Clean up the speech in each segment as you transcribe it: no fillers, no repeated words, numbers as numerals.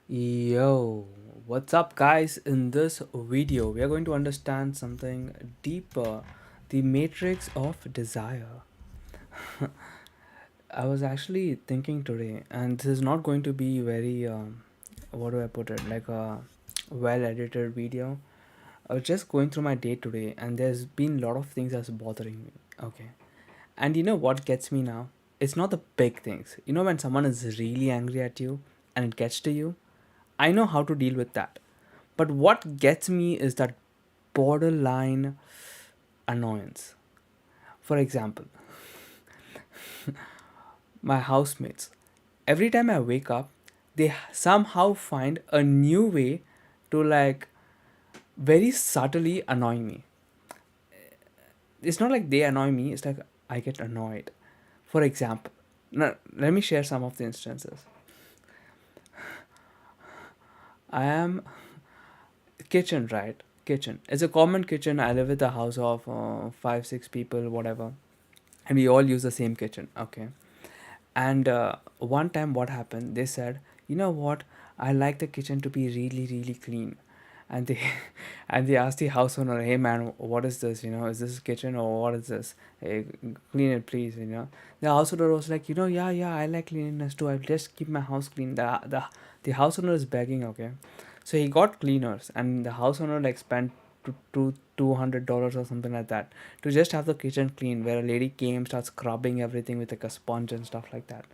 Yo, what's up, guys? In this video, we are going to understand something deeper, the matrix of desire. I was actually thinking today, and this is not going to be very, what do I put it, like a well edited video. I was just going through my day today, and there's been a lot of things that's bothering me. Okay. And you know what gets me now? It's not the big things. You know, when someone is really angry at you and it gets to you, I know how to deal with that. But what gets me is that borderline annoyance. For example, my housemates. Every time I wake up, they somehow find a new way to very subtly annoy me. It's not like they annoy me, it's like I get annoyed. For example, now, let me share some of the instances. I am kitchen, right? Kitchen. It's a common kitchen. I live with a house of five, six people, whatever, and we all use the same kitchen. Okay. And one time, what happened? They said, "You know what? I like the kitchen to be really, really clean." And they and they asked the house owner, "Hey man, what is this? You know, is this kitchen or what is this? Hey, clean it, please." You know, the house owner was like, "Yeah, yeah, I like cleanliness too. I just keep my house clean." The house owner is begging, okay. So he got cleaners, and the house owner like spent $200 or something like that to just have the kitchen clean. Where a lady came, starts scrubbing everything with like a sponge and stuff like that.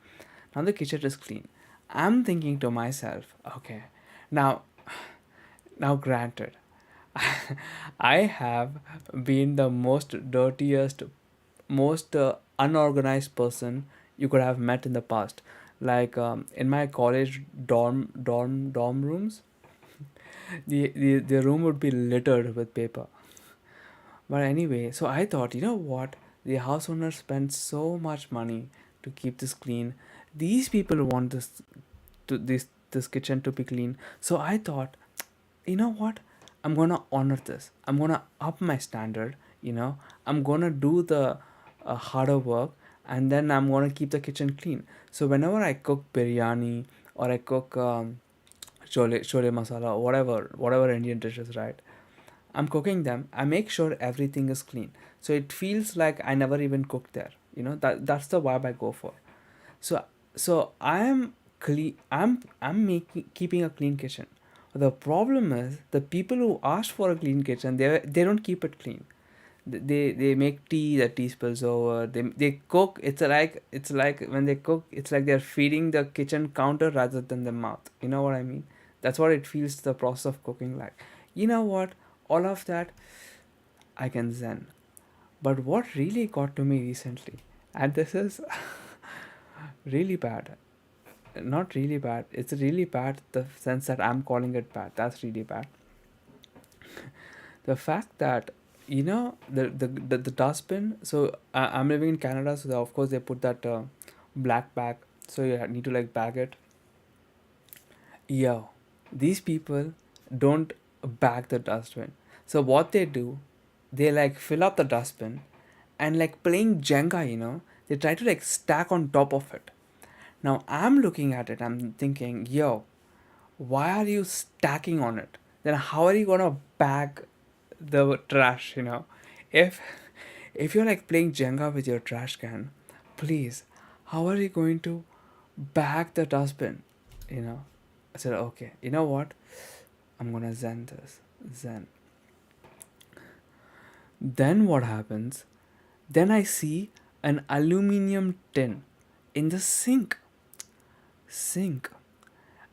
Now the kitchen is clean. I'm thinking to myself, okay, now now granted, I have been the most dirtiest, most unorganized person you could have met in the past. Like in my college dorm rooms, the room would be littered with paper. But anyway, so I thought, you know what? The house owner spent so much money to keep this clean. These people want this kitchen to be clean. So I thought, you know what? I'm gonna honor this. I'm gonna up my standard. You know, I'm gonna do the harder work, and then I'm gonna keep the kitchen clean. So whenever I cook biryani or I cook chole masala or whatever Indian dishes, right? I'm cooking them. I make sure everything is clean, so it feels like I never even cooked there. You know, that's the vibe I go for. So I am clean. I'm making keeping a clean kitchen. The problem is the people who ask for a clean kitchen, they don't keep it clean. They make tea, the tea spills over. They cook. It's like when they cook, it's like they're feeding the kitchen counter rather than the mouth. You know what I mean? That's what it feels the process of cooking like. You know what? All of that I can zen. But what really got to me recently, and this is really bad. Not really bad. It's really bad the sense that I'm calling it bad. That's really bad. The fact that the dustbin. So I'm living in Canada, so of course they put that black bag. So you need to like bag it. Yo, these people don't bag the dustbin. So what they do, they like fill up the dustbin and like playing Jenga, they try to like stack on top of it. Now I'm looking at it, I'm thinking, yo, why are you stacking on it? Then how are you gonna bag the trash, If if you're like playing Jenga with your trash can, please, how are you going to bag the dustbin? I said, okay, you know what? I'm gonna zen this. Zen. Then what happens? Then I see an aluminium tin in the sink.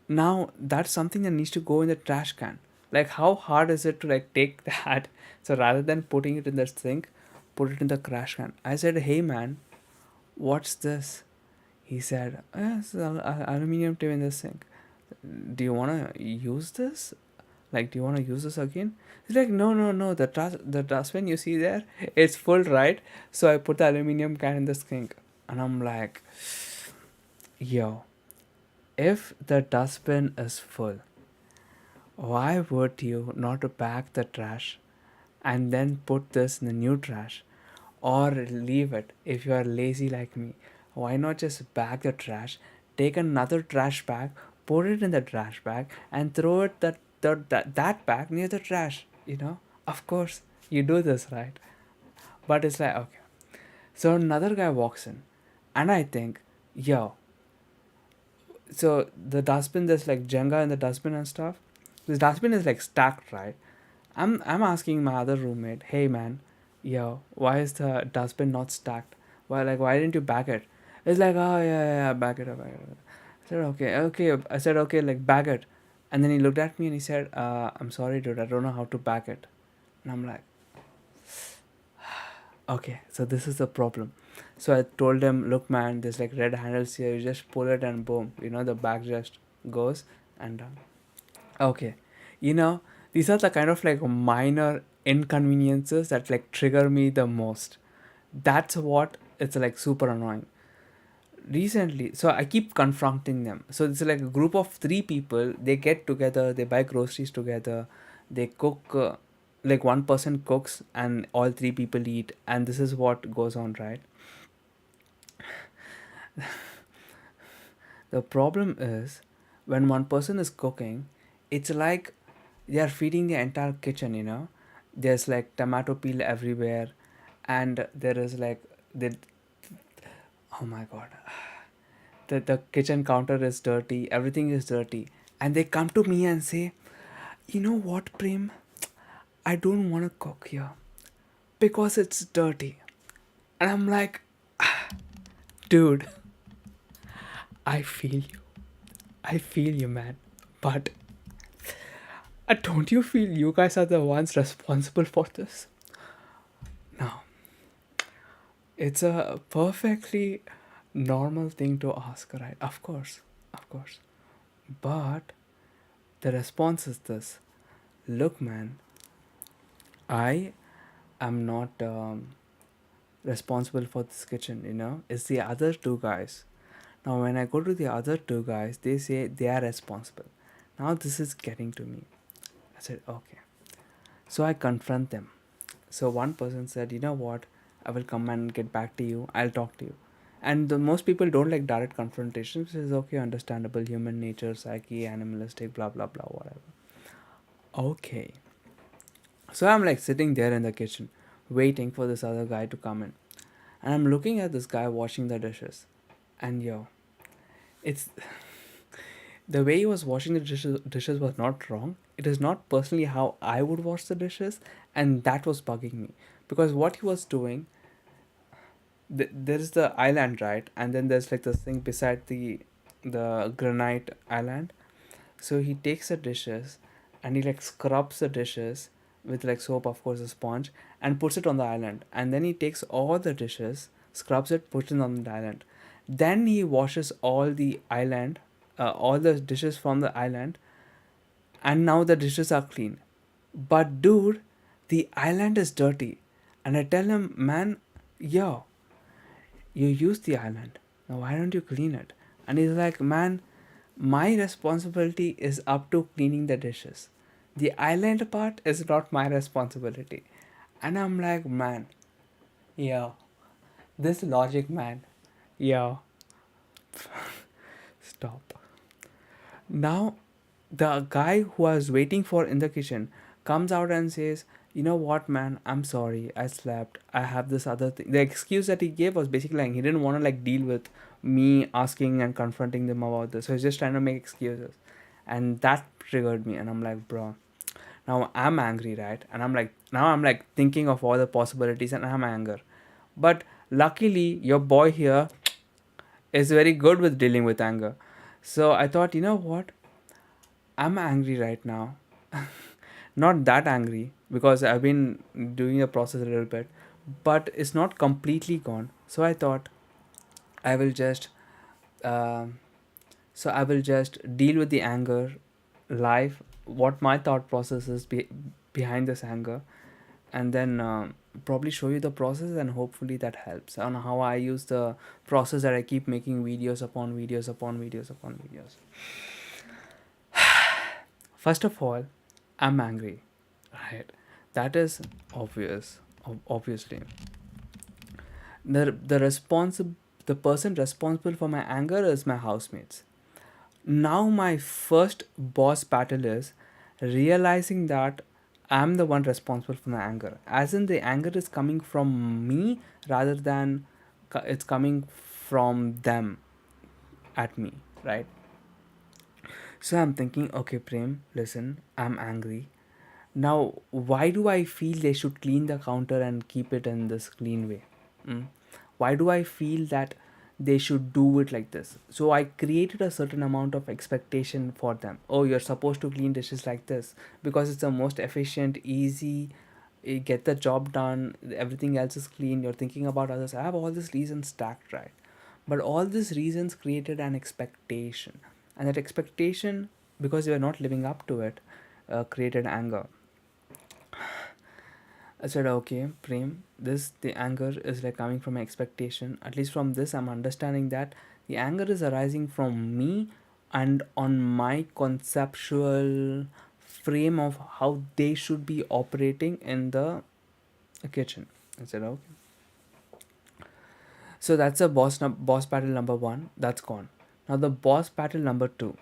Now that's something that needs to go in the trash can. Like how hard is it to like take that? So rather than putting it in the sink, put it in the trash can. I said, hey man, what's this? He said, it's aluminium tin in the sink. Do you wanna use this? Like, do you wanna use this again? He's like, no, no, no. The dustbin you see there, it's full, right? So I put the aluminium can in the sink, and I'm like, yo, if the dustbin is full, why would you not pack the trash and then put this in the new trash, or leave it if you are lazy like me? Why not just bag the trash, take another trash bag, put it in the trash bag, and throw it that bag near the trash. Of course, you do this, right? But it's like, okay. So another guy walks in, and I think, yo, so the dustbin, there's like Jenga in the dustbin and stuff. This dustbin is like stacked, right? I'm asking my other roommate, hey man, yo, why is the dustbin not stacked? Why didn't you bag it? It's like, oh yeah, bag it up, bag it up. I said, okay. I said, okay, like bag it. And then he looked at me and he said, I'm sorry, dude, I don't know how to bag it. And I'm like, okay, so this is the problem. So I told him, look, man, there's like red handles here. You just pull it and boom, the bag just goes and done. Okay, you know, these are the kind of like minor inconveniences that like trigger me the most. That's what it's like super annoying. Recently, so I keep confronting them. So it's like a group of three people. They get together, they buy groceries together, they cook. Like one person cooks and all three people eat, and this is what goes on, right? The problem is when one person is cooking, it's like they are feeding the entire kitchen, There's like tomato peel everywhere, and there is like the oh my god, the kitchen counter is dirty, everything is dirty, and they come to me and say, you know what, Prem, I don't want to cook here because it's dirty. And I'm like, dude, I feel you. I feel you, man. But don't you feel you guys are the ones responsible for this? No. It's a perfectly normal thing to ask, right? Of course. Of course. But the response is this: look, man, I am not responsible for this kitchen. It's the other two guys. Now, when I go to the other two guys, they say they are responsible. Now, this is getting to me. I said, okay. So I confront them. So one person said, you know what? I will come and get back to you. I'll talk to you. And most people don't like direct confrontations, which is okay, understandable, human nature, psyche, animalistic, blah, blah, blah, whatever. Okay. So I'm like sitting there in the kitchen, waiting for this other guy to come in. And I'm looking at this guy washing the dishes. And yo, it's the way he was washing the dishes was not wrong. It is not personally how I would wash the dishes, and that was bugging me because what he was doing, there is the island, right, and then there's like this thing beside the granite island. So he takes the dishes and he like scrubs the dishes with like soap, of course, a sponge, and puts it on the island. And then he takes all the dishes, scrubs it, puts it on the island. Then he washes all the dishes from the island, and now the dishes are clean. But dude, the island is dirty. And I tell him, man, yo, you use the island. Now why don't you clean it? And he's like, man, my responsibility is up to cleaning the dishes. The island part is not my responsibility. And I'm like, man, yo, this logic, man, yo, stop. Now, the guy who I was waiting for in the kitchen comes out and says, you know what, man, I'm sorry, I slept, I have this other thing. The excuse that he gave was basically like he didn't want to like deal with me asking and confronting them about this, so he's just trying to make excuses. And that triggered me, and I'm like, bro, now I'm angry, right? And I'm like thinking of all the possibilities, and I'm anger. But luckily your boy here is very good with dealing with anger. So I thought, you know what, I'm angry right now. Not that angry because I've been doing the process a little bit, but it's not completely gone. So I thought I will just, um I will just deal with the anger live. What my thought process is behind this anger, and then probably show you the process, and hopefully that helps on how I use the process that I keep making videos upon videos upon videos upon videos. First of all, I'm angry, right? That is obvious. Obviously, the responsible the person responsible for my anger is my housemates. Now my first boss battle is realizing that I'm the one responsible for the anger. As in, the anger is coming from me rather than it's coming from them at me, right? So I'm thinking, okay, Prem, listen, I'm angry. Now, why do I feel they should clean the counter and keep it in this clean way? Mm. Why do I feel that they should do it like this? So I created a certain amount of expectation for them. Oh, you're supposed to clean dishes like this because it's the most efficient, easy, get the job done, everything else is clean, you're thinking about others. I have all these reasons stacked, right? But all these reasons created an expectation. And that expectation, because you are not living up to it, created anger. I said, okay, Prem, this the anger is like coming from expectation. At least from this, I'm understanding that the anger is arising from me and on my conceptual frame of how they should be operating in the kitchen. I said, okay. So that's a boss battle number one. That's gone. Now the boss battle number two.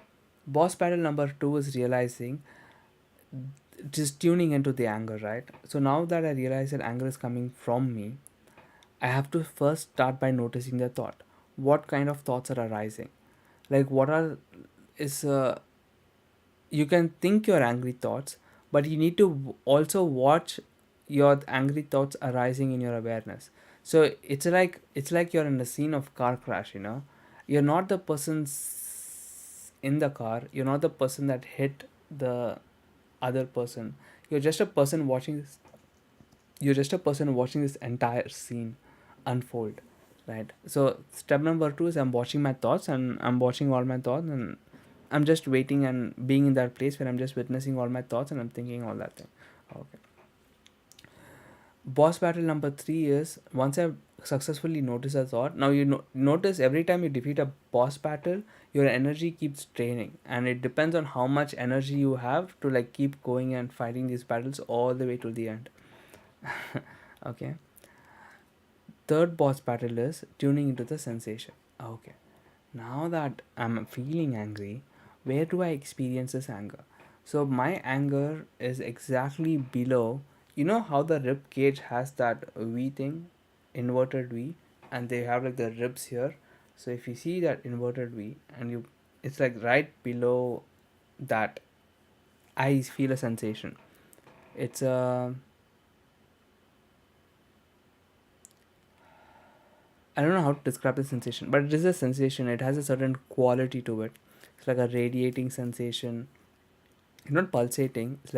Boss battle number two is realizing, just tuning into the anger, right? So now that I realize that anger is coming from me, I have to first start by noticing the thought. What kind of thoughts are arising? Like what are is you can think your angry thoughts, but you need to also watch your angry thoughts arising in your awareness. So it's like you're in the scene of car crash, you're not the person in the car, you're not the person that hit the other person. you're just a person watching this you're just a person watching this entire scene unfold, right? So step number two is I'm watching my thoughts, and I'm watching all my thoughts, and I'm just waiting and being in that place where I'm just witnessing all my thoughts and I'm thinking all that thing. Okay. Boss battle number three is once I've successfully noticed a thought. Now notice every time you defeat a boss battle, your energy keeps draining, and it depends on how much energy you have to like keep going and fighting these battles all the way to the end. Okay. Third boss battle is tuning into the sensation. Okay. Now that I'm feeling angry, where do I experience this anger? So my anger is exactly below. You know how the rib cage has that V thing, inverted V, and they have like the ribs here. So if you see that inverted V, and it's like right below that, I feel a sensation. It's a I don't know how to describe the sensation, but it is a sensation. It has a certain quality to it. It's like a radiating sensation, not pulsating. It's like